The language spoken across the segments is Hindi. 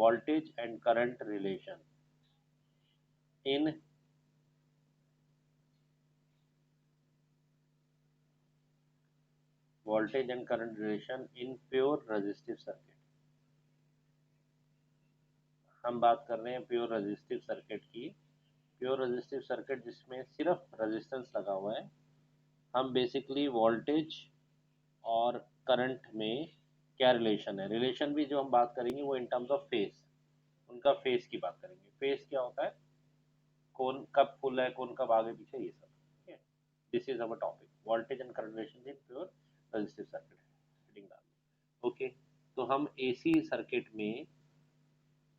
voltage and current relation in voltage and current relation in pure resistive circuit। हम बात कर रहे हैं प्योर रेजिस्टिव सर्किट की। प्योर रेजिस्टिव सर्किट जिसमें सिर्फ रेजिस्टेंस लगा हुआ है। हम बेसिकली वोल्टेज और करंट में क्या रिलेशन है, रिलेशन भी जो हम बात करेंगे वो इन टर्म्स ऑफ फेस, उनका फेस की बात करेंगे। फेस क्या होता है, कौन कब फुल है, कौन कब आगे पीछे, ये सब। ठीक है, this is our topic, voltage and current relation in pure resistive circuit. Heading डाल दी। ओके, तो हम एसी सर्किट में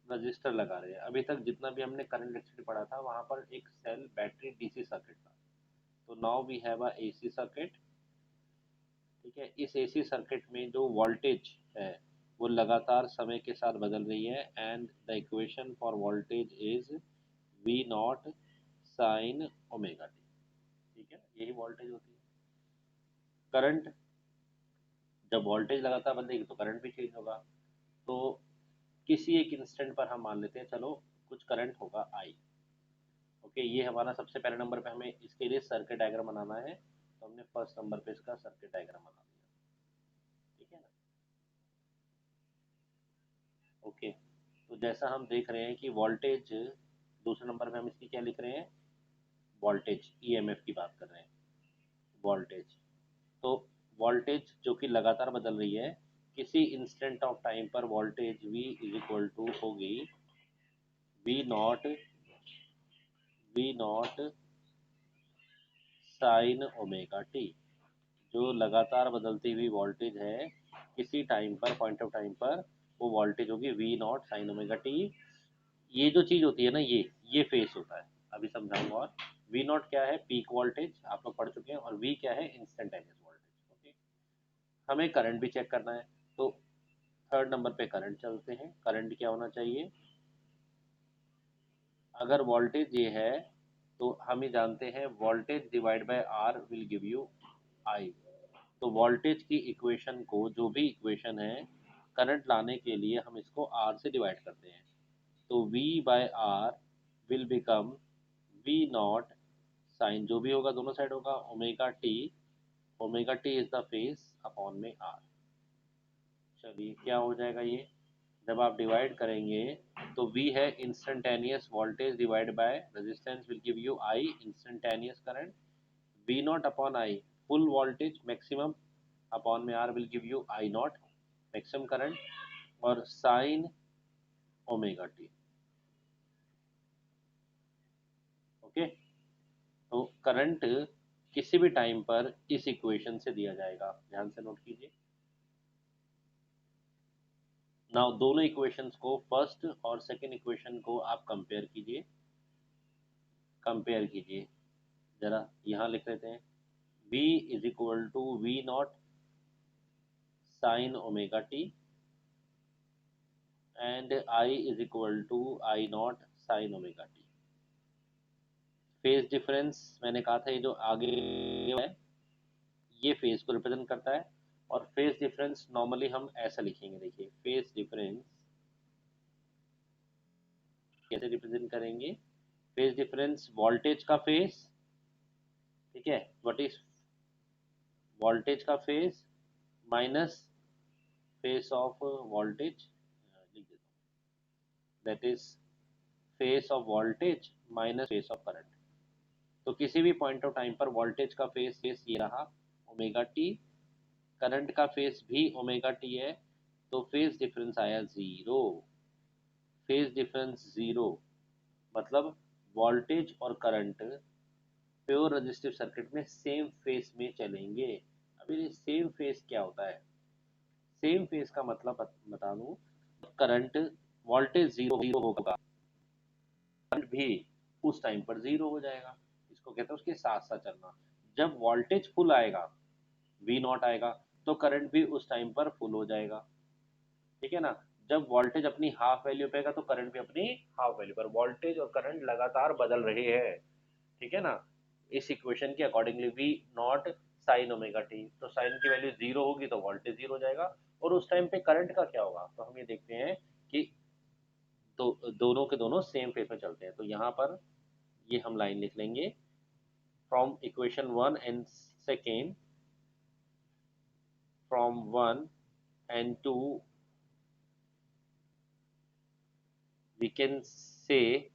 रजिस्टर लगा रहे हैं। अभी तक जितना भी हमने करंट इलेक्ट्रिसिटी पढ़ा था वहां पर एक सेल बैटरी डीसी सर्किट था। तो now we have a AC circuit. ठीक है, इस एसी सर्किट में जो वोल्टेज है वो लगातार समय के साथ बदल रही है and the equation for voltage is V naught sine omega T. ठीक है, यही वोल्टेज होती है। करंट, जब वोल्टेज लगातार बदलेगी तो करंट भी चेंज होगा। तो किसी एक इंस्टेंट पर हम मान लेते हैं चलो कुछ करंट होगा आई। ओके, ये हमारा सबसे पहले नंबर पे हमें इसके लिए सर्किट डायग्राम बनाना है, तो हमने फर्स्ट नंबर पे इसका सर्किट डायग्राम बना दिया। ठीक है ना। ओके, तो जैसा हम देख रहे हैं कि वोल्टेज, दूसरे नंबर पे हम इसकी क्या लिख रहे हैं, वोल्टेज, ईएमएफ की बात कर रहे हैं, वोल्टेज। तो वोल्टेज जो कि लगातार बदल रही है, किसी इंस्टेंट ऑफ टाइम पर voltage v is equal to होगी V naught sine omega T. जो लगातार बदलती हुई वोल्टेज है किसी टाइम पर, पॉइंट ऑफ टाइम पर, वो वोल्टेज होगी V naught sine omega T. ये जो चीज होती है ना, ये फेस होता है, अभी समझाऊंगा। और वी नॉट क्या है, पीक वोल्टेज, आप लोग पढ़ चुके हैं। और वी क्या है, इंस्टेंटेनियस वोल्टेज। ओके, हमें करंट भी चेक करना है, तो थर्ड नंबर पे करंट चलते हैं। करंट क्या होना चाहिए, अगर वोल्टेज ये है तो हम ही जानते हैं voltage divide by R will give you I. तो वोल्टेज की इक्वेशन को, जो भी इक्वेशन है करंट लाने के लिए, हम इसको आर से डिवाइड करते हैं। तो V by R will become V naught sine, जो भी होगा दोनों साइड होगा, omega T. Omega t is the phase upon में आर। चलिए क्या हो जाएगा ये, जब आप डिवाइड करेंगे तो V है instantaneous voltage divide by resistance will give you I instantaneous current. V not upon I full voltage maximum upon में R will give you I not maximum current, और साइन ओमेगा टी। ओके, तो करंट किसी भी टाइम पर इस इक्वेशन से दिया जाएगा, ध्यान से नोट कीजिए। नाउ दोनों इक्वेशंस को, फर्स्ट और सेकंड इक्वेशन को आप कंपेयर कीजिए, कंपेयर कीजिए। जरा यहाँ लिख लेते हैं, v is equal to V naught sine omega T and I is equal to I naught sine omega T. Phase difference मैंने कहा था, ये जो आगे है ये फेज को रिप्रेजेंट करता है। और फेज डिफरेंस नॉर्मली हम ऐसा लिखेंगे, देखिए फेज डिफरेंस कैसे रिप्रेजेंट करेंगे, फेज डिफरेंस वोल्टेज का फेज। ठीक है, व्हाट इज वोल्टेज का phase minus face of voltage, लिख देता हूँ, that is face of voltage minus face of current. तो किसी भी पॉइंट ऑफ टाइम पर वोल्टेज का फेस ये रहा ओमेगा टी, करंट का फेस भी ओमेगा टी है, तो फेज डिफरेंस आया जीरो। फेज डिफरेंस जीरो मतलब वोल्टेज और करंट प्योर रेजिस्टिव सर्किट में सेम फेस में चलेंगे। अभी ये सेम फेस क्या होता है, सेम फेस का मतलब बता दूं, करंट वोल्टेज जीरो होगा, करंट भी उस टाइम पर जीरो हो जाएगा। इसको कहते हैं उसके साथ साथ चलना। जब वोल्टेज फुल आएगा, वी नॉट आएगा, तो करंट भी उस टाइम पर फुल हो जाएगा। ठीक है ना। जब वोल्टेज अपनी हाफ वैल्यू पे तो करंट भी अपनी हाफ वैल्यू पर, वोल्टेज और करंट लगातार बदल रहे हैं। ठीक है ना। इस इक्वेशन के accordingly V naught sine omega T, तो साइन की वैल्यू जीरो होगी तो वोल्टेज जीरो हो जाएगा। और उस टाइम पे करंट का क्या होगा, तो हम ये देखते हैं कि तो दोनों के दोनों सेम फेज में चलते हैं। तो यहाँ पर ये हम लाइन लिख लेंगे, from equation 1 and 2, from 1 and 2 we can say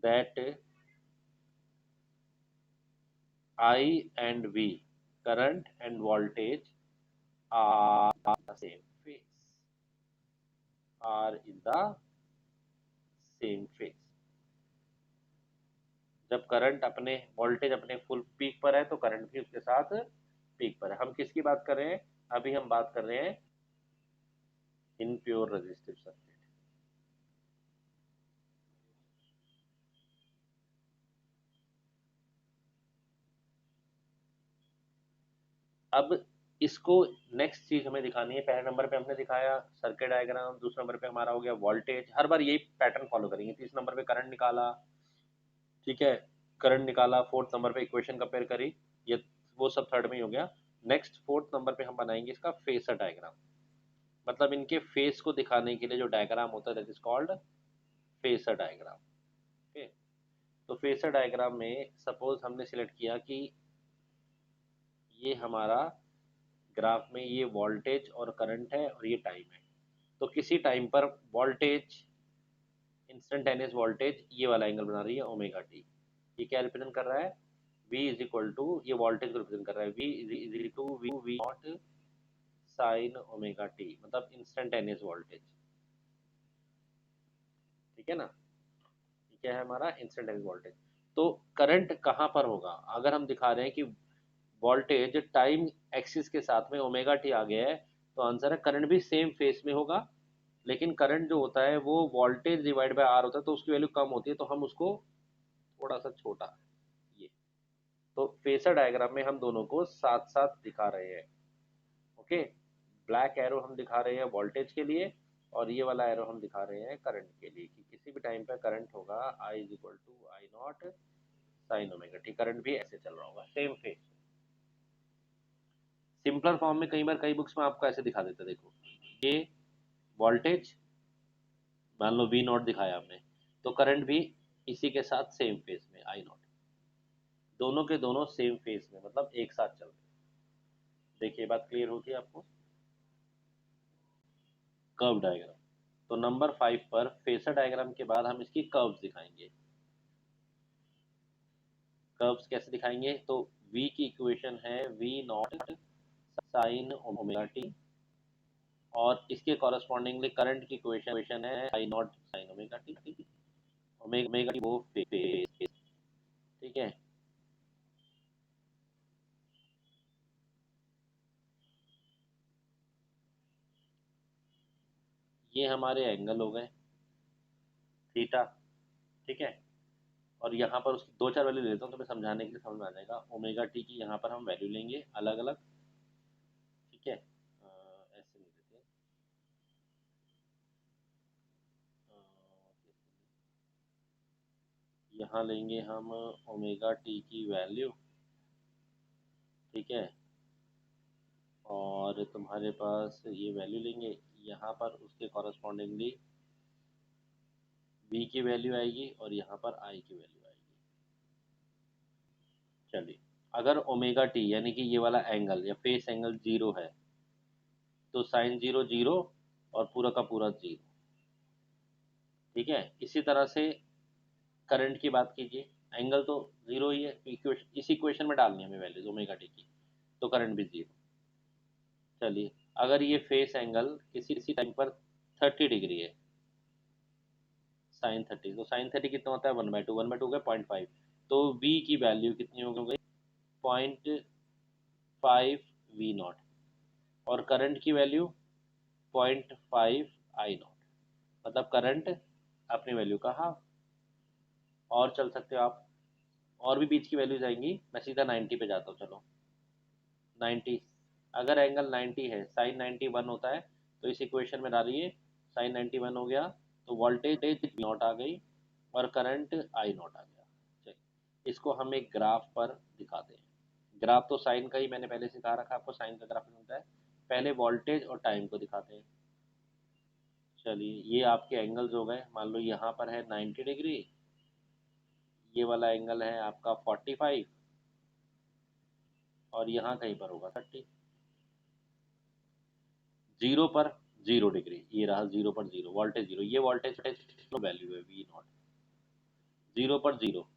that I and V, current and voltage, are the same phase, are in the same phase। जब करंट अपने वोल्टेज अपने फुल पीक पर है तो करंट भी उसके साथ पीक पर है। हम किसकी बात कर रहे हैं? अभी हम बात कर रहे हैं इन प्योर रेजिस्टिव सर्किट। अब इसको नेक्स्ट चीज हमें दिखानी है। पहले नंबर पे हमने दिखाया सर्किट डायग्राम, दूसरे नंबर पे हमारा हो गया वोल्टेज। हर बार यही पैटर्न फॉलो करेंगे। तीसरे नंबर पे करंट निकाला, ठीक है, करंट निकाला। फोर्थ नंबर पे इक्वेशन कंपेयर करी, ये वो सब थर्ड में ही हो गया। नेक्स्ट फोर्थ नंबर पे हम बनाएंगे इसका फेसर डायग्राम, मतलब इनके फेस को दिखाने के लिए जो डायग्राम होता है that is called phasor diagram. Okay, तो फेसर डायग्राम में सपोज हमने सिलेक्ट किया कि ये हमारा ग्राफ में ये वोल्टेज और करंट है और ये टाइम है। तो किसी टाइम पर वोल्टेज, इंस्टेंटेनियस वोल्टेज ये वाला एंगल बना रही है ओमेगा टी। ये क्या रिप्रेजेंट कर रहा है? v इज इक्वल टू, ये वोल्टेज को रिप्रेजेंट कर रहा है, v is equal to V naught sine omega T, मतलब इंस्टेंटेनियस वोल्टेज। ठीक है ना, ये क्या है हमारा इंस्टेंटेनियस वोल्टेज। तो करंट कहाँ पर होगा? अगर हम दिखा रहे हैं कि वोल्टेज टाइम एक्सिस के साथ में ओमेगा टी आ गया है, तो आंसर है करंट भी सेम फेस में होगा। लेकिन करंट जो होता है वो वोल्टेज डिवाइड बाय आर होता है, तो उसकी वैल्यू कम होती है, तो हम उसको थोड़ा सा छोटा, ये। तो फेसर डायग्राम में हम दोनों को साथ साथ दिखा रहे हैं। ओके, ब्लैक एरो हम दिखा रहे हैं वोल्टेज के लिए, और ये वाला एरो हम दिखा रहे हैं करंट के लिए, कि किसी भी टाइम पे करंट होगा I is equal to I naught sine omega T. Current भी ऐसे चल रहा होगा सेम फेज। सिंपलर फॉर्म में कई बार कई बुक्स में आपको ऐसे दिखा देते, देखो ये वोल्टेज, मान लो वी नॉट दिखाया हमने, तो करंट भी इसी के साथ सेम फेज में आई नॉट, दोनों के दोनों सेम फेज में, मतलब एक साथ चल रहे हैं। देखिए बात क्लियर होती है आपको? कर्व डायग्राम, तो नंबर 5 पर फेसर डायग्राम के बाद हम इसकी कर्व्स दिखाएंगे। कर्व्स कैसे दिखाएंगे? तो v की इक्वेशन है v naught sine omega T, और इसके कॉरस्पॉन्डिंगली करंट की इक्वेशन है I naught sine omega T. Omega T वो फेज, ठीक है। ये हमारे एंगल हो गए थीटा, ठीक है। और यहाँ पर उसकी दो चार वैल्यू लेता हूँ तो मैं समझाने के लिए समझ में आ जाएगा। ओमेगा टी की यहाँ पर हम वैल्यू लेंगे अलग अलग, ठीक है। ऐसे नहीं देते, यहाँ लेंगे हम ओमेगा टी की वैल्यू, ठीक है। और तुम्हारे पास ये वैल्यू लेंगे, यहाँ पर उसके कॉरस्पॉन्डिंगली v की वैल्यू आएगी और यहाँ पर i की वैल्यू आएगी। चलिए, अगर ओमेगा टी यानी कि ये वाला एंगल या फेस एंगल जीरो है, तो साइन जीरो जीरो और पूरा का पूरा जीरो, ठीक है। इसी तरह से करंट की बात कीजिए, एंगल तो जीरो ही है, इक्वेशन इस इक्वेशन में डालनी है हमें वैल्यूज ओमेगा टी की, तो करंट भी जीरो। चलिए, अगर ये फेस एंगल किसी किसी टाइम पर 30 डिग्री है, साइन 30, तो साइन 30 कितना होता है? 1/2, 1/2 का 0.5, तो v की वैल्यू कितनी हो गई? 0.5 वी नॉट, और करंट की वैल्यू 0.5 आई नॉट, मतलब करंट अपनी वैल्यू का हाफ। और चल सकते हो आप, और भी बीच की वैल्यूज आएंगी, मैं सीधा 90 पे जाता हूँ, चलो 90। अगर एंगल 90 है, साइन 91 होता है, तो इस इक्वेशन में डालिए, साइन 91 हो गया, तो वोल्टेज नॉट आ गई और करंट आई नॉट आ गया। चलिए, इसको हम एक ग्राफ पर दिखाते हैं। ग्राफ तो साइन का ही मैंने पहले सिखा रखा है आपको, साइन का ग्राफ होता है। पहले वोल्टेज और टाइम को दिखाते हैं। चलिए, ये आपके एंगल्स हो गए। मान लो यहाँ पर है 90 डिग्री, ये वाला एंगल है आपका 45, और यहाँ कहीं पर होगा 30। जीरो पर 0 डिग्री, ये रहा जीरो पर जीरो, वोल्टेज जीरो, ये वोल्टेज वैल्यू है वी नॉट। जीरो पर जीरो,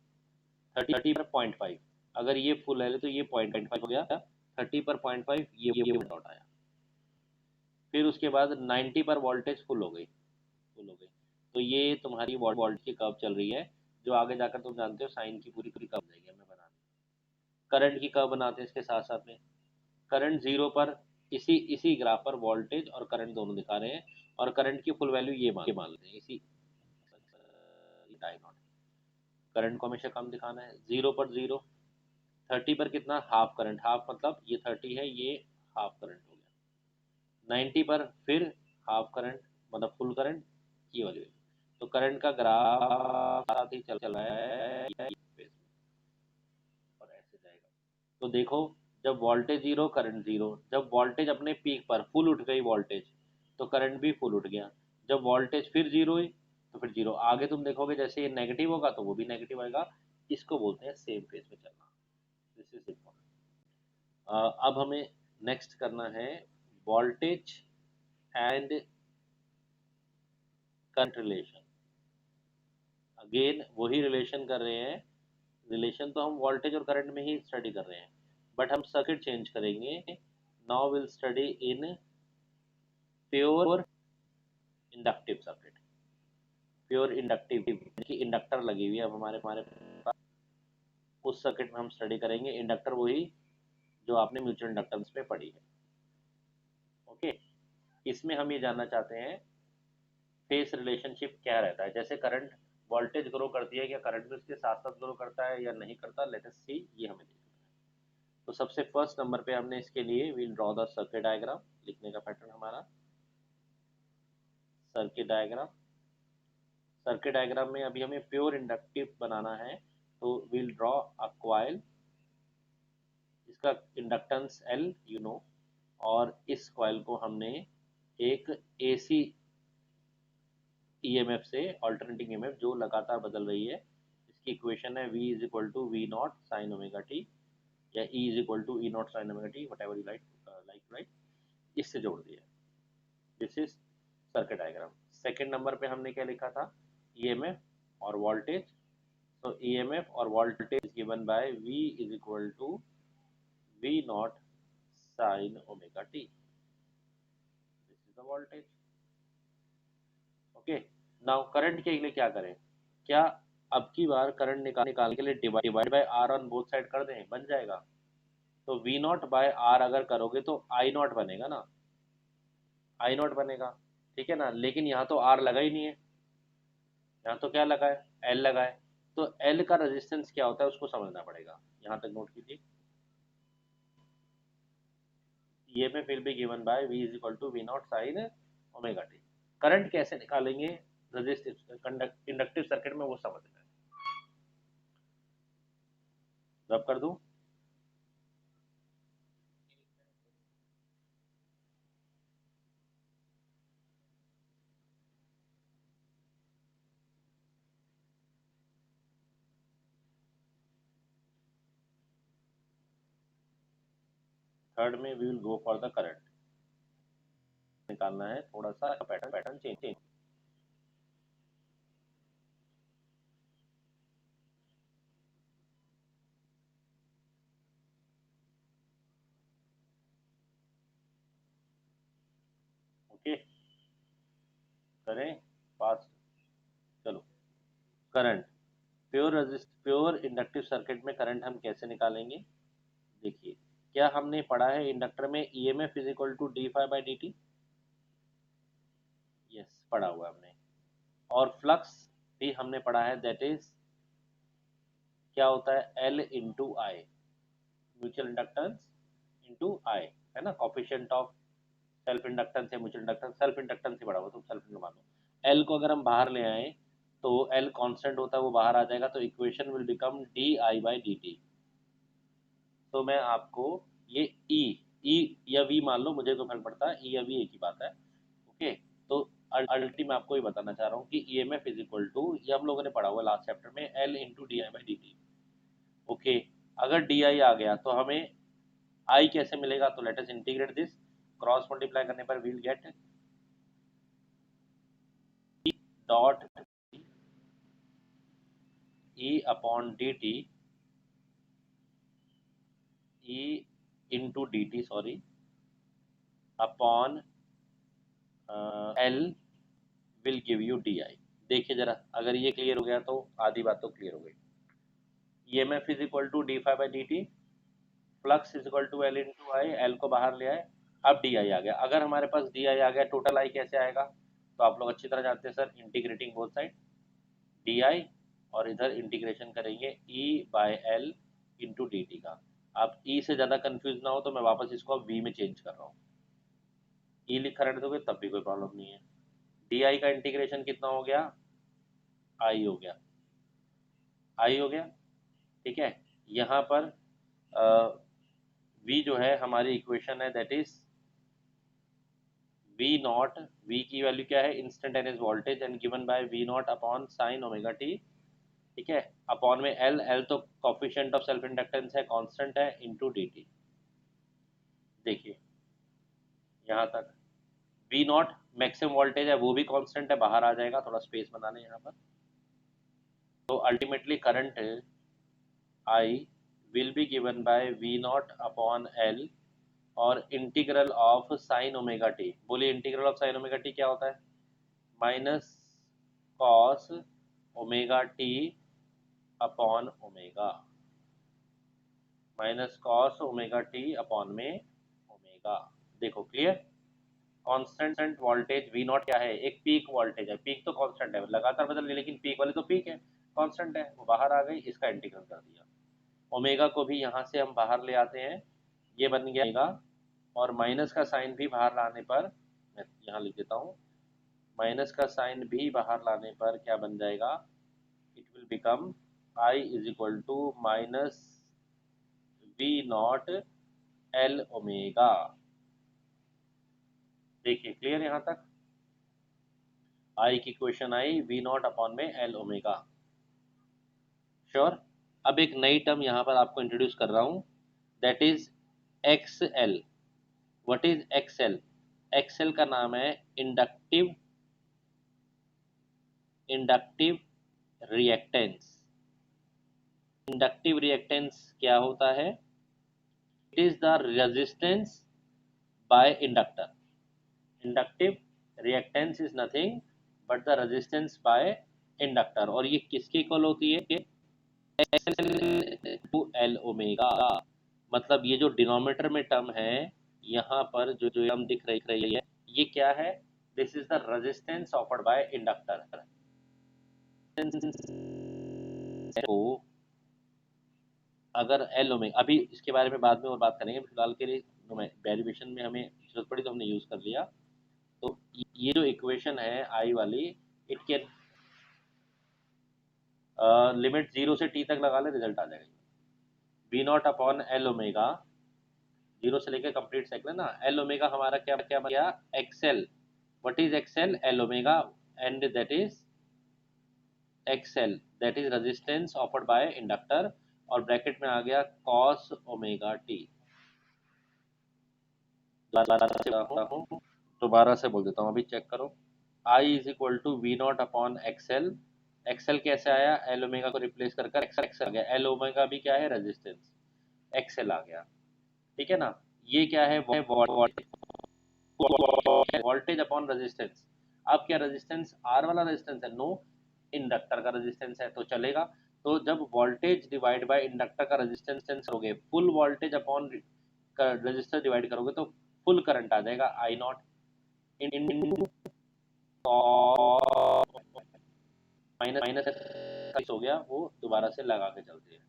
30 पर 0.5, अगर ये फुल है तो ये 0.5 हो गया। 30 पर 0.5, ये डॉट आया। फिर उसके बाद 90 पर वोल्टेज फुल हो गई। तो ये तुम्हारी वोल्ट की कर्व चल रही है, जो आगे जाकर तुम जानते हो साइन की पूरी पूरी कर्व जाएगी हमें बनाने। करंट की कर्व बनाते हैं इसके साथ साथ में। करंट जीरो पर, इसी इसी ग्राफ पर वोल्टेज और करंट दोनों दिखा रहे हैं, और करंट की फुल वैल्यू ये मान लेते हैं इसी टाइम नॉट। करंट को हमेशा कम दिखाना है। जीरो पर जीरो, 30 पर कितना, हाफ करंट, हाफ मतलब ये 30 है, ये हाफ करंट हो गया। 90 पर फिर हाफ करंट, मतलब फुल करंट, ये वाली। तो करंट का ग्राफ साथ ही चल रहा है और ऐसे जाएगा। तो देखो, जब वोल्टेज जीरो करंट जीरो, जब वोल्टेज अपने पीक पर फुल उठ गई वोल्टेज, तो करंट भी फुल उठ गया। जब वोल्टेज फिर जीरो हुई तो फिर जीरो। आगे तुम देखोगे जैसे ये नेगेटिव होगा तो वो भी नेगेटिव आएगा। इसको बोलते हैं सेम फेज में चलना। This is important. अब हमें नेक्स्ट करना है voltage and current relation. Again वही रिलेशन कर रहे हैं। रिलेशन तो हम वोल्टेज और करंट में ही स्टडी कर रहे हैं, बट हम सर्किट चेंज करेंगे। Now will study in pure inductive circuit. Pure inductive की इंडक्टर लगी हुई है अब हमारे हमारे पास, उस सर्किट में हम स्टडी करेंगे। इंडक्टर वही जो आपने म्यूचुअल इंडक्टेंस पे पढ़ी है। ओके, इसमें हम ये जानना चाहते हैं फेस रिलेशनशिप क्या रहता है। जैसे करंट वोल्टेज ग्रो करती है, क्या करंट भी उसके साथ साथ ग्रो करता है या नहीं करता, लेट अस सी, ये हमें देखना है। तो सबसे फर्स्ट नंबर पे हमने इसके लिए will draw the circuit diagram. लिखने का पैटर्न हमारा सर्किट डायग्राम। सर्किट डायग्राम में अभी हमें प्योर इंडक्टिव बनाना है, तो विल ड्रॉ अ कॉइल, इसका इंडक्टेंस L यू नो, और इस कॉइल को हमने एक AC EMF से, ऑल्टरनेटिंग EMF जो लगातार बदल रही है, इसकी इक्वेशन है V is equal to V naught sine omega T, या E is equal to E naught sine omega T, whatever you like right, इससे जोड़ दिया। This is circuit diagram. Second number पे हमने क्या लिखा था, EMF और वोल्टेज। तो EMF और voltage given by V is equal to V naught sine omega T. This is the voltage. Okay, now current के लिए क्या करें, क्या अब की बार करंट निकालने के लिए divide by R on both side कर दें, बन जाएगा। तो वी नॉट बाय आर अगर करोगे तो आई नॉट बनेगा ना, आई नॉट बनेगा, ठीक है ना। लेकिन यहाँ तो आर लगा ही नहीं है, यहाँ तो क्या लगा है, एल लगा है। तो एल का रेजिस्टेंस क्या होता है उसको समझना पड़ेगा। यहाँ तक नोट कीजिए, EMF will be given by V is equal to V naught sin omega T. Current कैसे निकालेंगे रेजिस्टिव इंडक्टिव सर्किट में, वो समझना है। रब कर दूं, थर्ड में we will go for the current. निकालना है, थोड़ा सा पैटर्न पैटर्न चेंज। ओके, करें फास्ट, चलो। करंट, प्योर इंडक्टिव सर्किट में करंट हम कैसे निकालेंगे, देखिए। क्या हमने पढ़ा है इंडक्टर में EMF is equal to D phi by D T, yes पढ़ा हुआ हमने। और फ्लक्स भी हमने पढ़ा है, दैट इज क्या होता है, L इंटू आई, म्यूचुअल इंडक्टेंस इंटू आई, है ना। कॉफिशिएंट ऑफ सेल्फ इंडक्टेंस या म्यूचुअल इंडक्टेंस, सेल्फ इंडक्टेंस ही पढ़ा हुआ, तो सेल्फ इंडक्टेंस मानो। एल को अगर हम बाहर ले आए तो एल कांस्टेंट होता है, वो बाहर आ जाएगा, तो equation will become D I by D T. तो मैं आपको ये ई ई या वी मान लो, मुझे कोई फर्क पड़ता है, ई या वी एक ही बात है। ओके, तो अल्टी मैं आपको ये बताना चाह रहा हूँ कि E M F is equal to, ये हम लोगों ने पढ़ा हुआ लास्ट चैप्टर में, L into D I by D T. Okay, अगर डी आई आ गया तो हमें आई कैसे मिलेगा, तो let us integrate this, cross multiply करने पर we'll get dot E upon D T, E into D T sorry, upon L will give you D I. देखिए जरा, अगर ये क्लियर हो गया तो आधी बात तो क्लियर हो गई। E M F is equal to D phi by D T, flux is equal to L into I, L को बाहर ले आए, अब डी आई आ गया। अगर हमारे पास डी आई आ गया, टोटल आई कैसे आएगा, तो आप लोग अच्छी तरह जानते हैं sir, integrating both side, D I और इधर इंटीग्रेशन करेंगे ई by L into D T का। आप ई से ज़्यादा कंफ्यूज ना हो तो मैं वापस इसको अब वी में चेंज कर रहा हूँ, ई लिखा रहने दोगे तब भी कोई प्रॉब्लम नहीं है। डी आई का इंटीग्रेशन कितना हो गया, आई हो गया, आई हो गया, ठीक है। यहाँ पर वी जो है हमारी इक्वेशन है, that is V naught, V की वैल्यू क्या है, instantaneous voltage and given by V naught upon sine omega T, ठीक है, अपॉन में एल, एल तो कॉफिशिएंट ऑफ सेल्फ इंडक्टेंस है, कांस्टेंट है, इनटू डी टी। देखिए यहाँ तक वी नॉट मैक्सिमम वोल्टेज है, वो भी कांस्टेंट है, बाहर आ जाएगा, थोड़ा स्पेस बना लें यहाँ पर। तो ultimately current I will be given by V naught upon L और integral of sine omega T. बोलिए integral of sine omega T क्या होता है, minus cos omega T upon omega, minus cos omega T upon में ओमेगा। देखो clear, constant voltage V naught क्या है, एक पीक वोल्टेज है, पीक तो कांस्टेंट है, लगातार बदल रही, लेकिन पीक वाली तो पीक है, कांस्टेंट है, वो बाहर आ गई, इसका इंटीग्रल कर दिया। ओमेगा को भी यहाँ से हम बाहर ले आते हैं, ये बन गया ओमेगा, और माइनस का साइन भी बाहर लाने पर, मैं यहाँ लिख देता हूँ, माइनस का साइन भी बाहर लाने पर क्या बन जाएगा, it will become I is equal to minus V naught L omega. देखिए क्लियर यहाँ तक, आई की equation I V naught upon में एल ओमेगा। श्योर। अब एक नई टर्म यहाँ पर आपको इंट्रोड्यूस कर रहा हूँ, that is x L. What is x L, x L का नाम है inductive, inductive reactance. Inductive reactance क्या होता है, it is the resistance bye inductor. Inductive reactance is nothing but the resistance bye inductor, और ये किसके इक्वल होती है, टू एल ओमेगा। मतलब ये जो डिनोमिनेटर में टर्म है, यहाँ पर जो जो टर्म दिख रही है, ये क्या है, this is the resistance offered by inductor. तो अगर एल ओमेगा, अभी इसके बारे में बाद में और बात करेंगे, फिलहाल के लिए डेरिवेशन में हमें जरूरत पड़ी तो हमने यूज कर लिया। तो ये जो इक्वेशन है आई वाली, इट कैन लिमिट 0 से टी तक लगा ले, रिजल्ट आ जाएगा V naught upon L omega, 0 से लेकर कंप्लीट साइकिल ना, एल ओमेगा हमारा क्या क्या बन गया, XL. What is XL, L omega, and that is XL, that is resistance offered by inductor, और ब्रैकेट में आ गया कॉस ओमेगा टी। दोबारा से बोल देता हूँ, अभी चेक करो, I is equal to V naught upon X L. X L कैसे आया, एल ओमेगा को रिप्लेस कर एक्सएल आ गया, एल ओमेगा भी क्या है, रेजिस्टेंस, एक्सएल आ गया, ठीक है ना। ये क्या है, वोल्टेज अपॉन रेजिस्टेंस। अब क्या रेजिस्टेंस आर वाला रेजिस्टेंस है, नो, इंडक्टर का रेजिस्टेंस है, तो चलेगा। तो जब वोल्टेज डिवाइड बाय इंडक्टर का रेजिस्टेंस करोगे, full voltage upon resistor divide करोगे तो फुल करंट आ जाएगा, आई नॉट माइनस माइनस हो गया, वो दोबारा से लगा के चलते हैं।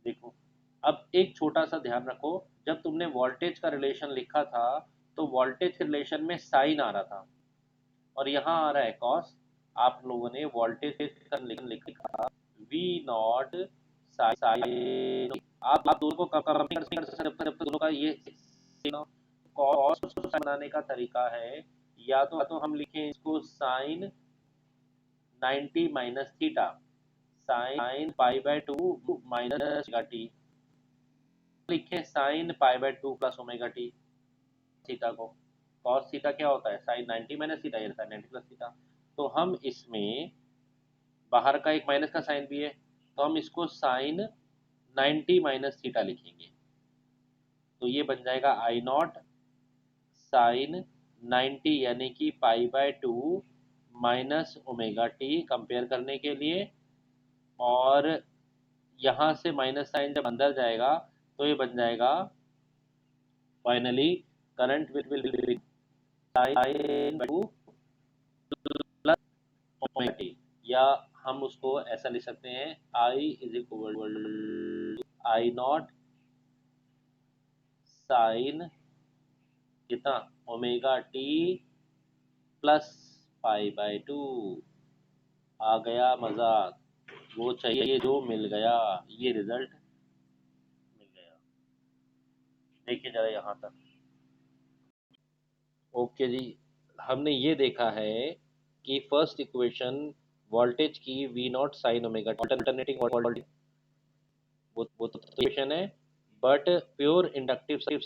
देखो अब एक छोटा सा ध्यान रखो, जब तुमने वोल्टेज का रिलेशन लिखा था तो वोल्टेज के रिलेशन में साइन आ रहा था, और यहाँ आ रहा है कॉस। आप लोगों ने वोल्टेज का रिलेशन लिखा वी नॉट साइन, आप दोनों को कंपेयर कर सकते हैं जब तक दोनों का ये कॉस बनाने का तरीका है, या तो हम लिखें इसको sine 90 minus theta, sine pi by 2 minus T, लिखें sine pi by 2 plus omega T theta को। कॉस थीटा क्या होता है, साइन 90 माइनस थीटा, ये साइन 90 प्लस थीटा। तो हम इसमें बाहर का एक माइनस का साइन भी है, तो हम इसको साइन 90 माइनस थीटा लिखेंगे। तो ये बन जाएगा आई नॉट साइन 90 यानी कि पाई by 2 minus omega T compare करने के लिए। और यहाँ से माइनस साइन जब अंदर जाएगा तो ये बन जाएगा finally current will sine 2 plus omega T, या हम उसको ऐसा लिख सकते हैं I is equal I naught sine कितना omega T plus pi by 2। आ गया मजा, वो चाहिए जो मिल गया, ये रिजल्ट मिल गया। देखिए जरा यहाँ तक। ओके जी, हमने ये देखा है कि फर्स्ट इक्वेशन वोल्टेज की V naught sine omega alternating voltage, वो तो इक्वेशन है, बट प्योर इंडक्टिव सर्किट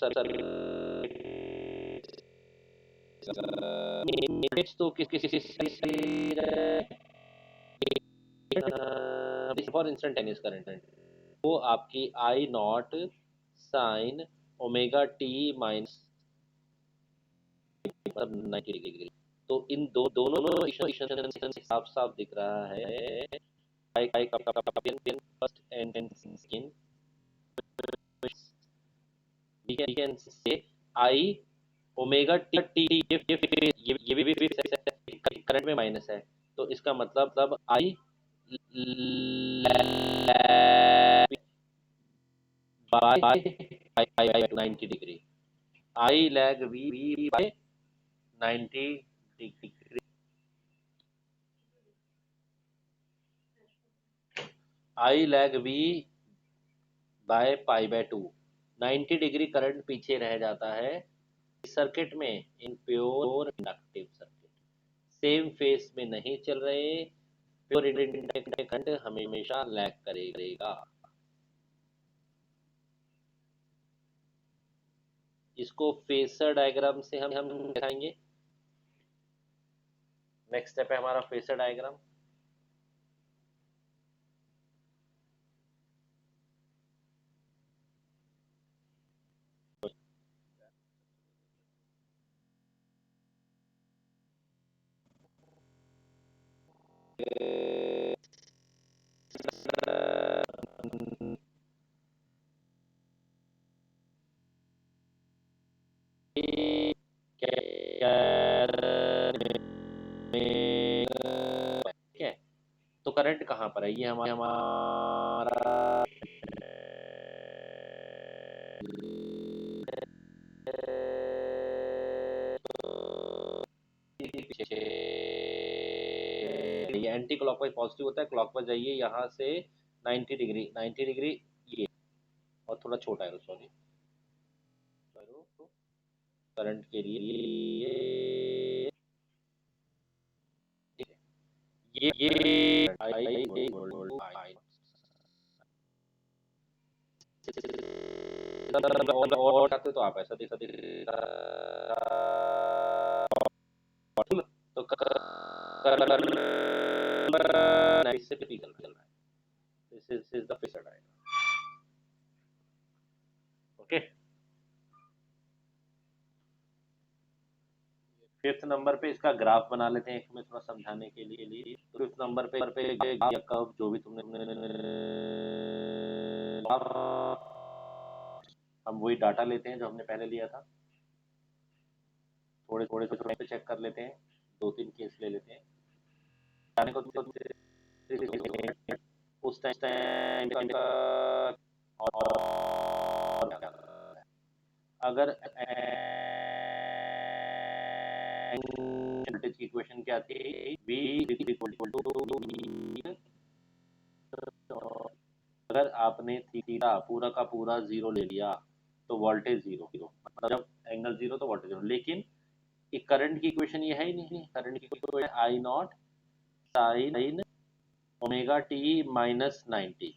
तो किसी फॉर इंस्टेंटेनियस करंट, वो आपकी I naught sine omega T minus 90 degree. तो इन दोनों इक्वेशन से साफ साफ दिख रहा है I first and second, we can say I omega T T ये भी करंट में माइनस है, तो इसका मतलब I by 90 degree, I lag V by 90 degree, I lag V by pi by 2। 90 degree current पीछे रह जाता है सर्किट में, in pure inductive circuit same phase में नहीं चल रहे, प्योर इंडक्टिव करंट हमेशा लैग करेगा। इसको फेसर डायग्राम से हम दिखाएंगे। नेक्स्ट स्टेप है हमारा फेसर डायग्राम। ठीक है, तो करंट कहाँ पर है, ये हमारा ये एंटी क्लॉकवाइज पॉजिटिव होता है, क्लॉकवाइज जाइए यहाँ से 90 डिग्री, 90 डिग्री ये, और थोड़ा छोटा है सॉरी, करंट के लिए ये और चाहते तो आप ऐसा देख सकते, तो इससे भी चल रहा है, this is the fixed diagram. Okay, fifth number पे इसका ग्राफ बना लेते हैं हमें थोड़ा समझाने के लिए। तो फिफ्थ नंबर पे कर्व जो भी तुमने हम वही डाटा लेते हैं जो हमने पहले लिया था, थोड़े थोड़े पे चेक कर लेते हैं, दो तीन केस ले लेते हैं जाने को उस टाइम और अगर वोल्टेज की इक्वेशन क्या थी, V इक्वल टू अगर आपने थीटा पूरा का पूरा जीरो ले लिया तो वोल्टेज जीरो, मतलब जब एंगल जीरो तो वोल्टेज जीरो। लेकिन करंट की इक्वेशन ये है ही नहीं। करंट की equation I naught sine omega T minus 90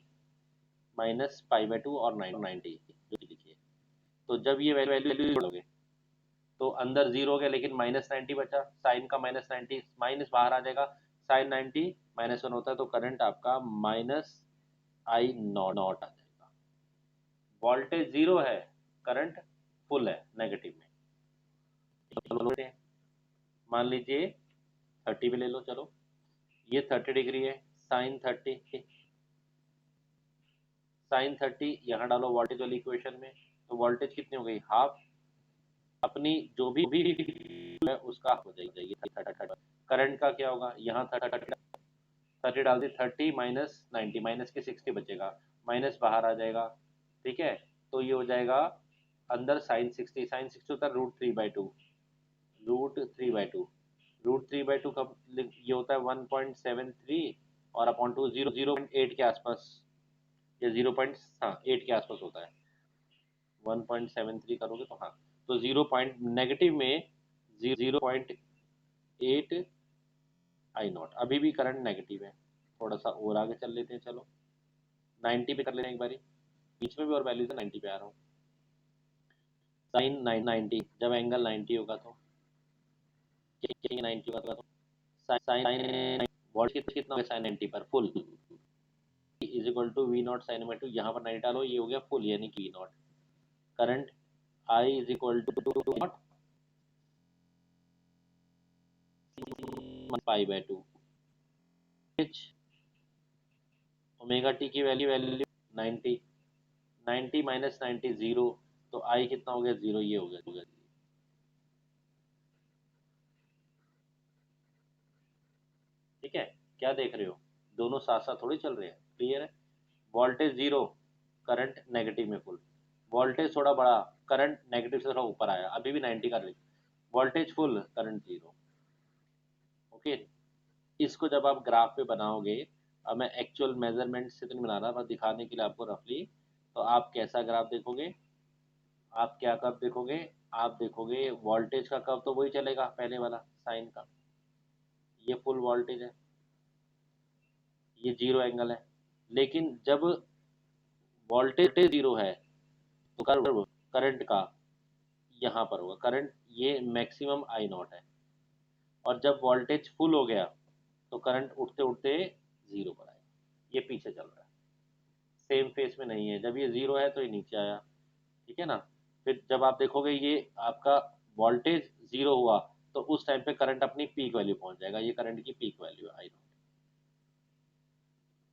minus pi by 2 और 90 जो लिखिए। तो जब ये वैल्यू जोड़ोगे तो अंदर जीरो हो गया, लेकिन माइनस 90 बचा, साइन का माइनस 90, माइनस बाहर आ जाएगा, साइन 90 माइनस 1 होता है, तो करंट आपका माइनस आई नॉट आ जाएगा। वोल्टेज जीरो है, करंट फुल है नेगेटिव में। चलो मान लीजिए 30 पे ले लो। चलो ये 30 डिग्री है, साइन 30, साइन 30 यहाँ डालो वोल्टेज वाली इक्वेशन में, तो वोल्टेज कितनी हो गई, हाफ। अपनी जो भी है उसका हो जाएगी 30। करंट का क्या होगा, यहाँ 30 डाल दी, 30 माइनस 90 माइनस के 60 बचेगा, माइनस बाहर आ जाएगा। ठीक है, तो ये हो जाएगा अंदर साइन 60, साइन 60 होता है √3/2, √3/2, √3/2 कब ये होता है 1.73 और अपॉन टू 0.8 के आसपास, या 0.8 के आसपास होता है। 1.73 करोगे तो हाँ, तो 0 पॉइंट नेगेटिव में 0.8 आई नॉट। अभी भी करंट नेगेटिव है। थोड़ा सा और आगे चल लेते हैं, चलो 90 पे कर लेते हैं एक बारी, बीच में भी और वैल्यू से 90 पे आ रहा हूँ। साइन 90 जब एंगल 90 होगा तो 90 होगा तो साइन वोल्टेज कितना होगा साइन 90 पर, full is equal to V naught sine omega 2। यहाँ पर 90 डालो, ये हो गया फुल यानी कि V naught. Current I is equal to naught pi by 2। Omega T की वैल्यू 90, 90 माइनस 90 जीरो, तो आई कितना हो गया, जीरो, ये हो गया। ठीक है, क्या देख रहे हो, दोनों साथ साथ थोड़ी चल रहे हैं, क्लियर है। वोल्टेज जीरो, करंट नेगेटिव में फुल। वोल्टेज थोड़ा बड़ा, करंट नेगेटिव से थोड़ा ऊपर आया, अभी भी 90 का range. Voltage full, current zero. Okay, इसको जब आप ग्राफ पे बनाओगे, अब मैं एक्चुअल मेजरमेंट से तो नहीं बना रहा, बस दिखाने के लिए आपको रफली, तो आप कैसा ग्राफ देखोगे, आप क्या कर्व देखोगे, आप देखोगे वोल्टेज का कर्व तो वही चलेगा पहले वाला साइन का, ये फुल वोल्टेज है, ये जीरो एंगल है। लेकिन जब वोल्टेज जीरो है तो कर्व करंट का यहाँ पर होगा, करंट ये मैक्सिमम आई नॉट है। और जब वोल्टेज फुल हो गया तो करंट उठते उठते जीरो पर आएगा, ये पीछे चल रहा है, सेम फेस में नहीं है। जब ये जीरो है तो ये नीचे आया, ठीक है ना। फिर जब आप देखोगे ये आपका वोल्टेज जीरो हुआ, तो उस टाइम पे करंट अपनी पीक वैल्यू पहुंच जाएगा, ये करंट की पीक वैल्यू है आई नॉट।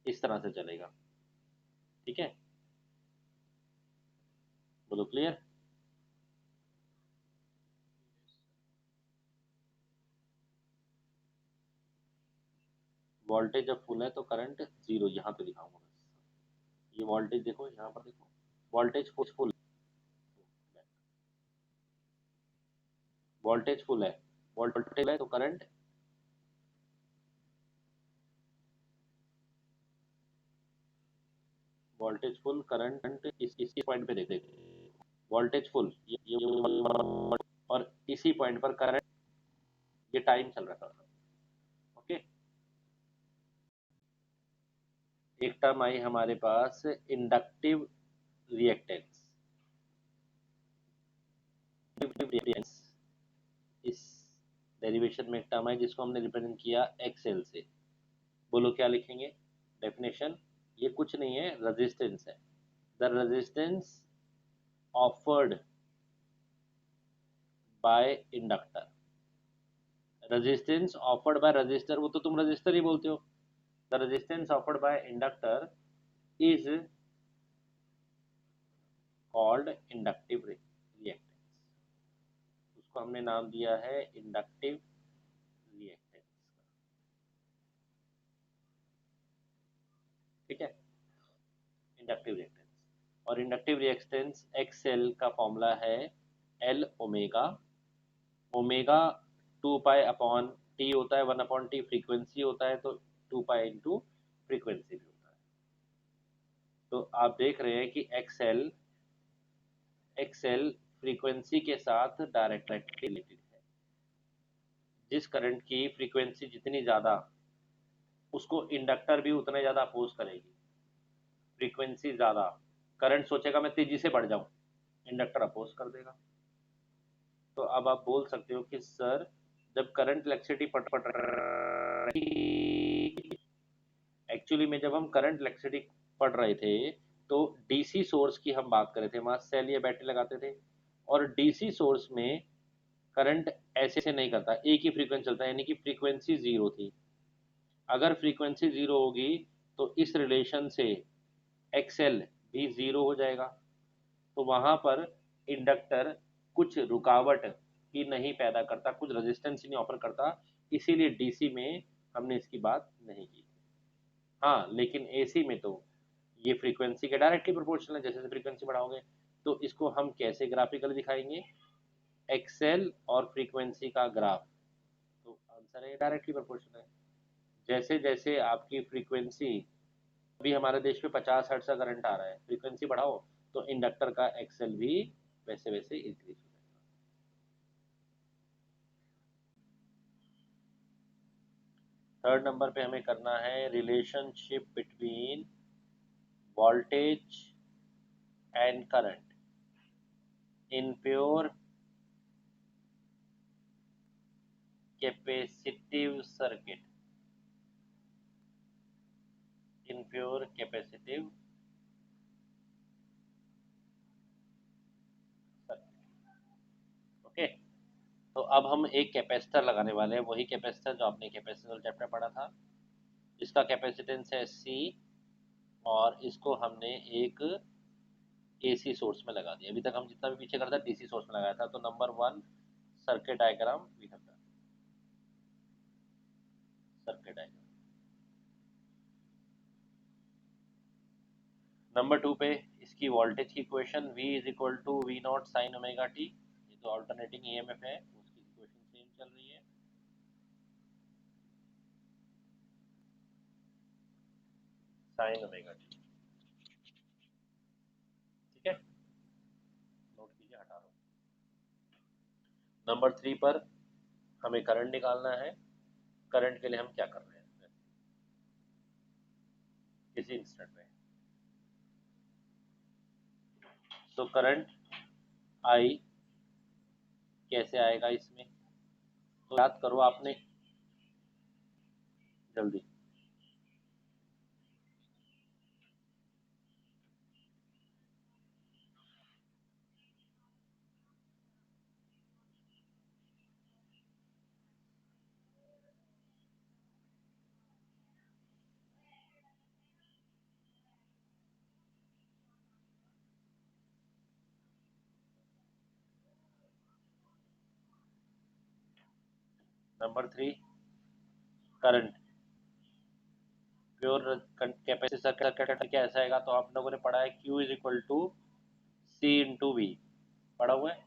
इस तरह से चलेगा, ठीक है, बोलो क्लियर। वोल्टेज जब फुल है तो करंट जीरो, यहाँ पे दिखाऊंगा बस। ये वोल्टेज देखो, यहाँ पर देखो, वोल्टेज फुल, वोल्टेज फुल है, वोल्टेज है तो करंट, वोल्टेज फुल करंट इसी पॉइंट पे देख देखो, वोल्टेज फुल ये और इसी पॉइंट पर करंट, ये टाइम चल रहा था। ओके, एक टर्म आई हमारे पास इंडक्टिव रिएक्टेंस। इस डेरिवेशन में एक टर्म है जिसको हमने रिप्रेजेंट किया एक्सएल से। बोलो क्या लिखेंगे डेफिनेशन, ये कुछ नहीं है, रेजिस्टेंस है। The resistance offered by inductor, resistance offered by register, वो तो तुम रजिस्टर ही बोलते हो। The resistance offered by inductor is called inductive reactance. उसको हमने नाम दिया है इंडक्टिव रिएक्टेंस, ठीक है, इंडक्टिव रिएक्टेंस। और इंडक्टिव रिएक्टेंस एक्सएल का फॉर्मूला है L omega, omega 2 pi upon T होता है, 1/t फ्रीक्वेंसी होता है, तो 2 पाई इंटू फ्रीक्वेंसी भी होता है। तो आप देख रहे हैं कि एक्सएल एक्सएल फ्रीक्वेंसी के साथ डायरेक्टली रिलेटेड है। जिस करंट की फ्रीक्वेंसी जितनी ज़्यादा, उसको इंडक्टर भी उतना ज़्यादा अपोज करेगी। फ्रीक्वेंसी ज़्यादा, करंट सोचेगा मैं तेजी से बढ़ जाऊं, इंडक्टर अपोज कर देगा। तो अब आप बोल सकते हो कि सर जब करंट इलेक्ट्रिसिटी पट एक्चुअली में जब हम करंट इलेक्ट्रिसिटी पढ़ रहे थे तो डीसी सोर्स की हम बात कर रहे थे, वहां सेल या बैटरी लगाते थे। और डीसी सोर्स में करंट ऐसे नहीं करता, एक ही फ्रीक्वेंसी चलता है, यानी कि फ्रीक्वेंसी जीरो थी। अगर फ्रीक्वेंसी जीरो होगी तो इस रिलेशन से एक्सएल भी जीरो हो जाएगा। तो वहां पर इंडक्टर कुछ रुकावट ही नहीं पैदा करता, कुछ रेजिस्टेंस ही नहीं ऑफर करता, इसीलिए डीसी में हमने इसकी बात नहीं की। हाँ, लेकिन एसी में तो ये फ्रीक्वेंसी के डायरेक्टली प्रोपोर्शनल है, जैसे जैसे फ्रीक्वेंसी बढ़ाओगे। तो इसको हम कैसे ग्राफिकली दिखाएंगे? एक्सेल और फ्रीक्वेंसी का ग्राफ। तो आंसर है डायरेक्टली प्रोपोर्शनल है। जैसे जैसे आपकी फ्रीक्वेंसी, अभी हमारे देश में 50 हर्ट्ज का करंट आ रहा है, फ्रीक्वेंसी बढ़ाओ तो इंडक्टर का एक्सेल भी वैसे वैसे इंक्रीज हो जाएगा। थर्ड नंबर पे हमें करना है relationship between voltage and current in pure capacitive circuit. In pure capacitive circuit. Okay. तो अब हम एक कैपेसिटर लगाने वाले हैं, वही कैपेसिटर जो आपने कैपेसिटर चैप्टर पढ़ा था। इसका कैपेसिटेंस है सी, और इसको हमने एक एसी सोर्स में लगा दिया। अभी तक हम जितना भी पीछे करता डीसी सोर्स में लगाया था। तो number one circuit diagram we have done. Circuit diagram. Number two पे इसकी वोल्टेज की equation V is equal to V naught sine omega T. ये तो ऑल्टरनेटिंग ईएमएफ है, उसकी इक्वेशन सेम चल रही है। Sine omega T. ठीक है, नोट कीजिए, हटा दो। नंबर थ्री पर हमें करंट निकालना है। करंट के लिए हम क्या कर रहे हैं किसी इंस्टेंट में? तो करंट आई कैसे आएगा इसमें? तो याद करो आपने, जल्दी। Number three, current pure capacitor circuit कैसा आएगा? तो आप लोगों ने पढ़ा है Q is equal to C into V, पढ़ा हुआ है।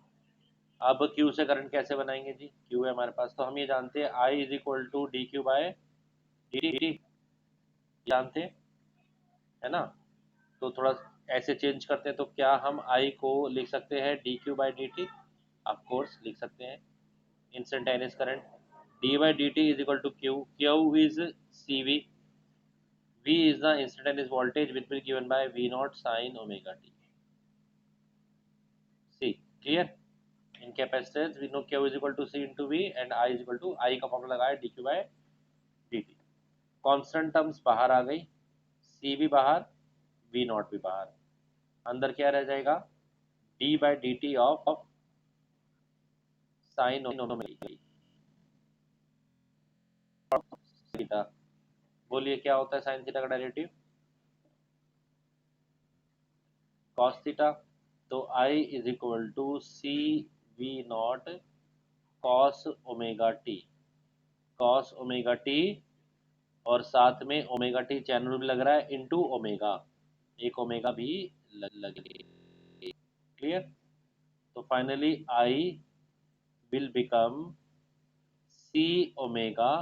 अब Q से करंट कैसे बनाएंगे जी? Q है हमारे पास, तो हम ये जानते हैं I is equal to D Q by D T, जानते हैं, है ना? तो थोड़ा ऐसे चेंज करते हैं, तो क्या हम I को लिख सकते हैं D Q by D T? Of course लिख सकते हैं। Instantaneous current D by D T is equal to Q, Q is C V, V is the instantaneous voltage which will be given by V naught sin omega t. See, clear? In capacitance, we know Q is equal to C into V and I is equal to I का फॉर्मूला लगाया dq by dt। Constant terms बाहर आ गई, C भी बाहर, V नॉट भी बाहर। अंदर क्या रह जाएगा? d by dt of sin omega theta. बोलिए क्या होता है साइन थीटा का डेरिवेटिव? cos theta. तो I is equal to C V naught cos omega T, cos omega T, और साथ में ओमेगा टी चैनल भी लग रहा है इनटू ओमेगा, एक ओमेगा भी लगे। क्लियर? तो finally I will become C omega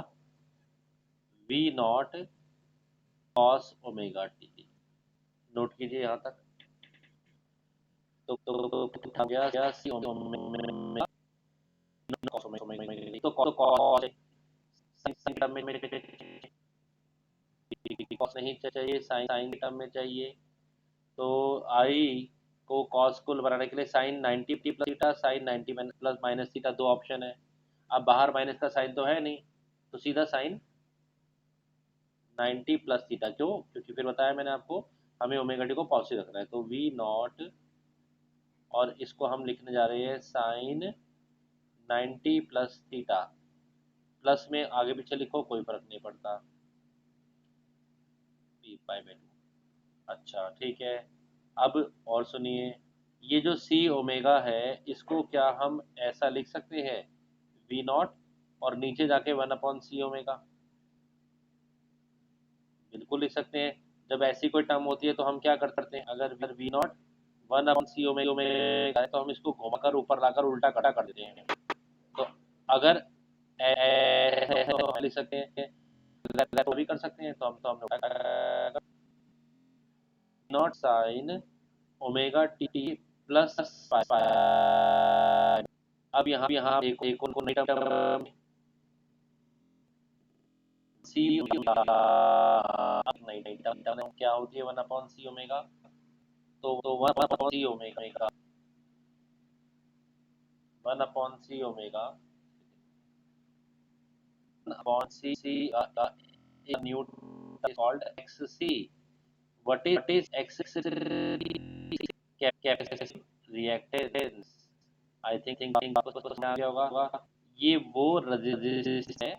V naught cos omega T. Note कीजिए यहाँ तक। तो था गया सी ओमेगा तो कॉस साइन टर्म में कॉस नहीं चाहिए, साइन साइन टर्म में चाहिए। तो आई को कॉस को बनाने के लिए sine 90 plus theta, sine 90 plus minus theta, दो ऑप्शन है। अब बाहर माइनस का साइन तो है नहीं, तो सीधा साइन 90 प्लस थीटा। क्यों? क्योंकि फिर बताया मैंने आपको, हमें ओमेगा टी को पॉजिटिव रखना है। तो वी नॉट, और इसको हम लिखने जा रहे हैं साइन 90 प्लस थीटा। प्लस में आगे पीछे लिखो कोई फर्क नहीं पड़ता, पी पाई बाई टू। अच्छा ठीक है। अब और सुनिए, ये जो सी ओमेगा है, इसको क्या हम ऐसा लिख सकते हैं, वी नॉट और नीचे जाके 1/c ओमेगा? बिल्कुल लिख सकते हैं। जब ऐसी कोई टर्म होती है तो हम क्या करते हैं, अगर वी नॉट 1/c ओमेगा है तो हम इसको घुमाकर ऊपर लाकर उल्टा कटा कर देते हैं। तो अगर ऐसा है तो हम लिख सकते हैं, तो भी कर सकते हैं। तो हम लोग not sine omega T plus पाई। अब यहाँ एक और नई टर्म सी नई नई टर्म क्या होती है, 1/c ओमेगा। तो 1/c omega, 1/c omega, 1/c Newton is called xc. What is xc? Capacitive reactance. I think आपको समझ आ गया होगा। ये वो रेजिस्टेंस है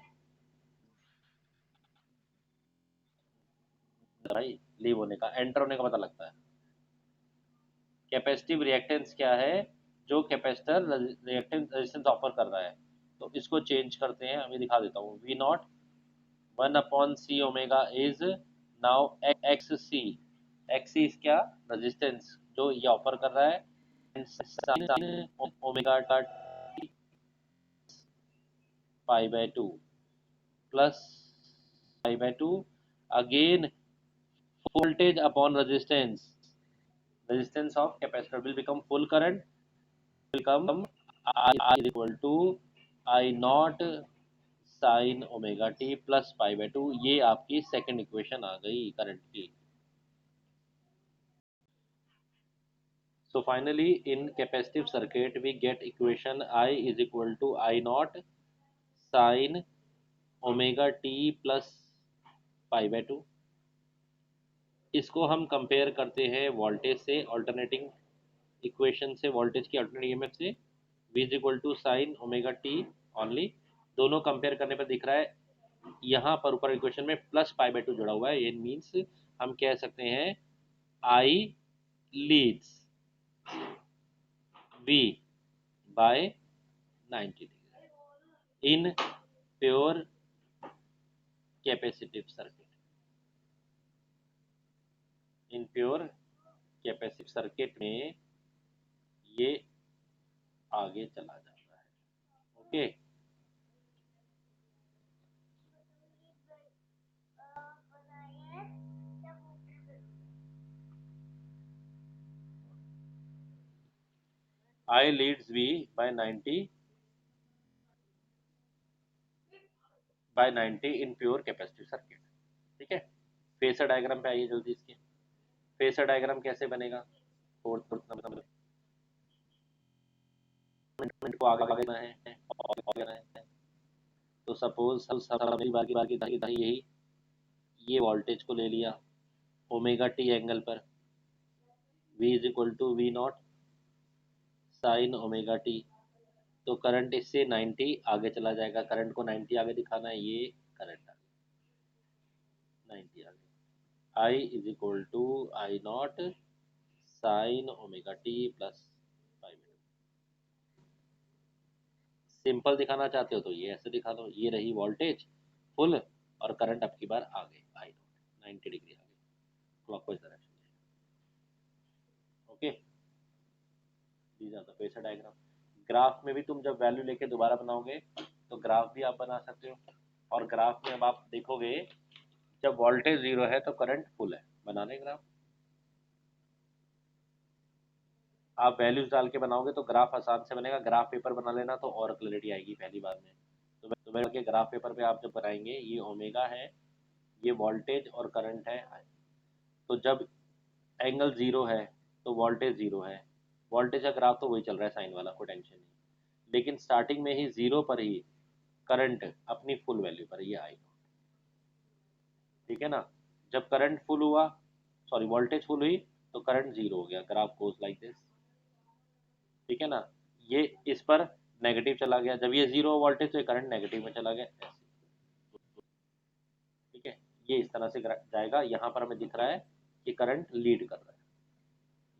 भाई, लीव होने का, एंटर होने का पता लगता है। कैपेसिटिव रिएक्टेंस क्या है? जो कैपेसिटर रिएक्टेंस रेजिस्टेंस ऑफर कर रहा है। तो इसको चेंज करते हैं, अभी दिखा देता हूँ। V naught 1/c omega is now X C. X C is क्या? रेजिस्टेंस जो ये ऑफर कर रहा है। Sine omega pi by two plus pi by two, again voltage upon resistance of capacitor will become full current, will come I is equal to I naught sin omega T plus pi by to. ये आपकी सेकंड इक्वेशन आ गई करंट की। So finally in capacitive circuit we get equation I is equal to I naught sin omega T plus pi by two. इसको हम कंपेयर करते हैं वोल्टेज से, ऑल्टरनेटिंग इक्वेशन से, वोल्टेज की अल्टरनेट ईएमएफ से। v is equal to sine omega T only. दोनों कंपेयर करने पर दिख रहा है यहाँ पर ऊपर इक्वेशन में प्लस पाई बाय टू जुड़ा हुआ है। ये मीन्स हम कह सकते हैं I leads v by 90 degree in pure capacitive circuit. In pure capacitive circuit में ये आगे चला जाता है। Okay. I leads V by 90 in pure capacitive circuit। ठीक है। फेसर डायग्राम पे आइए जल्दी। इसके फेसर डायग्राम कैसे बनेगा? फोर्थ नंबर को आगे बढ़ना है, आगे बढ़ना है। तो सपोज बाकी यही, ये वोल्टेज को ले लिया ओमेगा टी एंगल पर, V is equal to V naught sine omega T. तो करंट इससे 90 आगे चला जाएगा। करंट को 90 आगे दिखाना है, ये करंट आगे 90 आगे। I is equal to I naught sine omega T plus 5। Simple दिखाना चाहते हो तो ये ऐसे दिखा दो, ये रही वोल्टेज फुल और करंट अब की बार आगे आई नॉट 90 डिग्री आगे clockwise direction. Okay, these are the phasor diagram. Graph में भी तुम जब वैल्यू लेके दोबारा बनाओगे तो ग्राफ भी आप बना सकते हो। और ग्राफ में अब आप देखोगे जब वोल्टेज जीरो है तो करंट फुल है। बना लें ग्राफ। आप वैल्यूज डाल के बनाओगे तो ग्राफ आसान से बनेगा। ग्राफ पेपर बना लेना तो और क्लैरिटी आएगी पहली बार में। तो मैं के ग्राफ पेपर पे आप जब बनाएंगे, ये ओमेगा है, ये वोल्टेज और करंट है। तो जब एंगल जीरो है तो वोल्टेज जीरो है। वोल्टेज का ग्राफ तो वही चल रहा है साइन वाला, कोई टेंशन नहीं। लेकिन स्टार्टिंग में ही जीरो पर ही करंट अपनी फुल वैल्यू पर ये आएगा। ठीक है ना। जब करंट फुल हुआ, सॉरी वोल्टेज फुल हुई, तो करंट जीरो हो गया। Graph goes like this. ठीक है ना। ये इस पर नेगेटिव चला गया, जब ये जीरो वोल्टेज तो ये करंट नेगेटिव में चला गया ऐसे। ठीक है। ये इस तरह से जाएगा। यहाँ पर हमें दिख रहा है कि करंट लीड कर रहा है।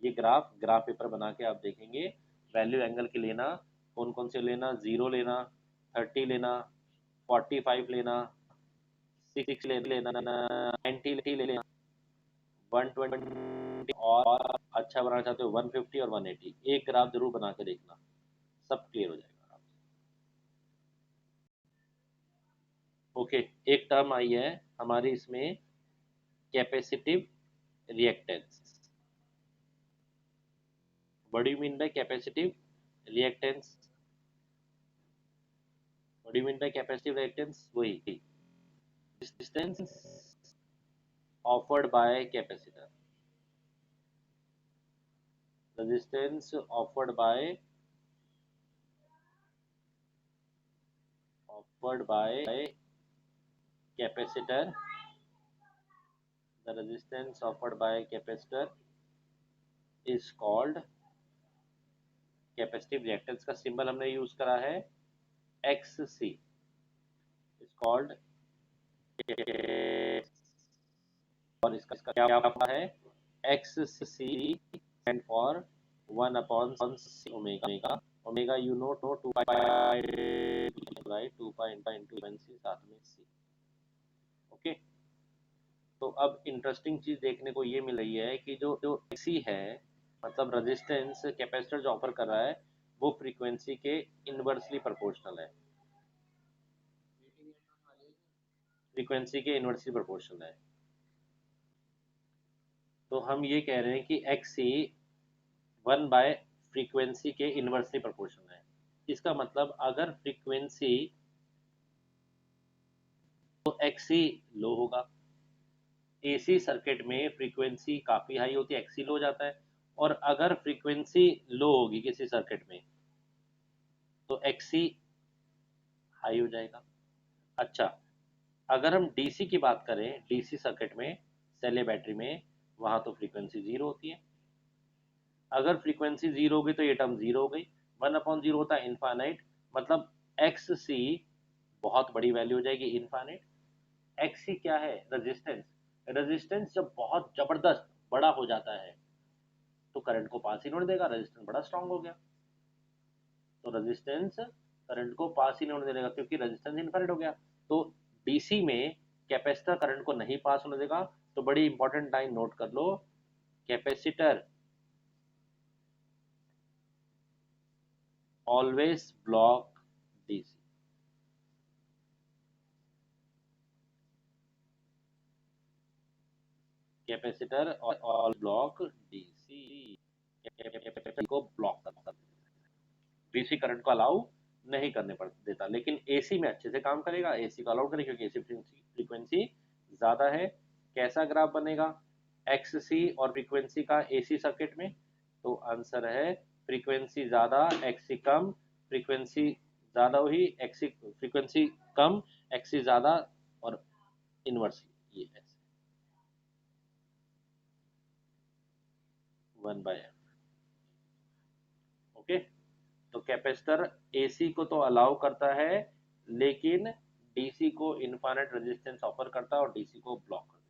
ये ग्राफ पेपर बना के आप देखेंगे। वैल्यू एंगल की लेना, कौन कौन से लेना, जीरो लेना, 30 लेना, 45 लेना, 6 लेना, 90 ले लेना, 120, और अच्छा बनाना चाहते हो 150 और 180। एक ग्राफ जरूर बना के देखना, सब क्लियर हो जाएगा। ओके। एक टर्म आई है हमारी इसमें, capacitive reactance. What do you mean by capacitive reactance? What do you mean by capacitive reactance? वही resistance offered by capacitor. Resistance offered by capacitor. The resistance offered by capacitor is called capacitive reactance. का सिंबल हमने यूज करा है XC, इज कॉल्ड। और इसका क्या है? XC stand for 1/c omega. Omega you know 2 pi, right, 2 pi into C, साथ में c। ओके। तो अब इंटरेस्टिंग चीज देखने को ये मिल रही है कि जो जो सी है, मतलब रेजिस्टेंस कैपेसिटर जो ऑफर कर रहा है, वो फ्रीक्वेंसी के इनवर्सली प्रोपोर्शनल है। फ्रीक्वेंसी के इनवर्सली प्रोपोर्शनल है। तो हम ये कह रहे हैं कि एक्स सी 1 बाय फ्रीक्वेंसी के इनवर्सली प्रोपोर्शनल है। इसका मतलब अगर फ्रीक्वेंसी, तो एक्स सी लो होगा। एसी सर्किट में फ्रीक्वेंसी काफी हाई होती है, एक्सी लो हो जाता है। और अगर फ्रीक्वेंसी लो होगी किसी सर्किट में, तो एक्सी हाई हो जाएगा। अच्छा, अगर हम डीसी की बात करें, डीसी सर्किट में, सेल या बैटरी में, वहां तो फ्रीक्वेंसी जीरो होती है। अगर फ्रीक्वेंसी जीरो हो गई तो ये टर्म जीरो हो गई। 1/0 होता है इनफाइनाइट। मतलब एक्स सी बहुत बड़ी वैल्यू हो जाएगी, इनफाइनाइट। एक्स सी क्या है? रेजिस्टेंस। रेजिस्टेंस जब बहुत जबरदस्त बड़ा हो जाता है तो करंट को पास ही नहीं होने देगा, रेजिस्टेंस बड़ा स्ट्रांग हो गया। तो रेजिस्टेंस करंट को पास ही नहीं होने देगा क्योंकि रेजिस्टेंस इनफाइनाइट हो गया। तो डीसी में कैपेसिटर करंट को नहीं पास होने देगा। तो बड़ी इंपॉर्टेंट लाइन नोट कर लो, capacitor always block DC. Capacitor all block DC, capacitor को ब्लॉक करता है, डीसी करंट को अलाउ नहीं करने पड़ देता। लेकिन एसी में अच्छे से काम करेगा, एसी को अलाउ करेगा क्योंकि एसी फ्रीक्वेंसी ज्यादा है। कैसा ग्राफ बनेगा एक्स सी और फ्रीक्वेंसी का एसी सर्किट में? तो आंसर है फ्रीक्वेंसी ज्यादा एक्सी कम, फ्रीक्वेंसी ज्यादा हुई एक्सी, फ्रीक्वेंसी कम एक्सी ज्यादा, और इनवर्स ये ऐसे 1/f। ओके। तो कैपेसिटर एसी को तो अलाउ करता है, लेकिन डीसी को इनफाइनाइट रेजिस्टेंस ऑफर करता है और डीसी को ब्लॉक करता है।